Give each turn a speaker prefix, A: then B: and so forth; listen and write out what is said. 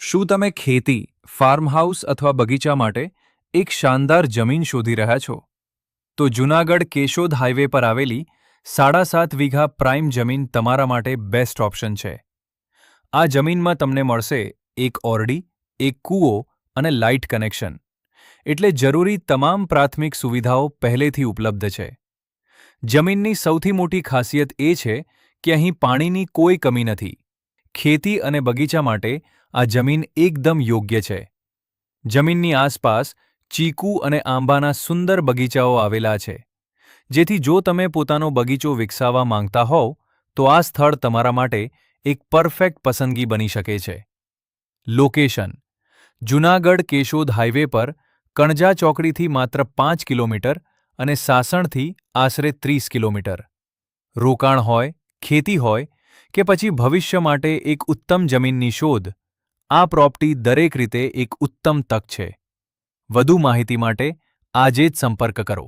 A: શું તમે ખેતી, ફાર્મ હાઉસ અથવા બગીચા માટે એક શાનદાર જમીન શોધી રહ્યા છો? તો જૂનાગઢ કેશોદ હાઈવે પર આવેલી 7.5 વીઘા પ્રાઇમ જમીન તમારા માટે બેસ્ટ ઓપ્શન છે. આ જમીનમાં તમને મળશે એક ઓરડી, એક કૂવો અને લાઇટ કનેક્શન. એટલે જરૂરી તમામ પ્રાથમિક સુવિધાઓ પહેલેથી ઉપલબ્ધ છે. જમીનની સૌથી મોટી ખાસિયત એ છે કે અહીં પાણીની કોઈ કમી નથી. ખેતી અને બગીચા માટે આ જમીન એકદમ યોગ્ય છે. જમીનની આસપાસ ચીકુ અને આંબાના સુંદર બગીચાઓ આવેલા છે, જેથી જો તમે પોતાનો બગીચો વિકસાવવા માંગતા હોવ તો આ સ્થળ તમારા માટે એક પરફેક્ટ પસંદગી બની શકે છે. લોકેશન: જૂનાગઢ કેશોદ હાઈવે પર કણજા ચોકડીથી માત્ર 5 કિલોમીટર અને સાસણથી આશરે 30 કિલોમીટર. રોકાણ હોય, ખેતી હોય કે પછી ભવિષ્ય માટે એક ઉત્તમ જમીનની શોધ, આ પ્રોપર્ટી દરેક રીતે એક ઉત્તમ તક છે. વધુ માહિતી માટે આજે જ સંપર્ક કરો.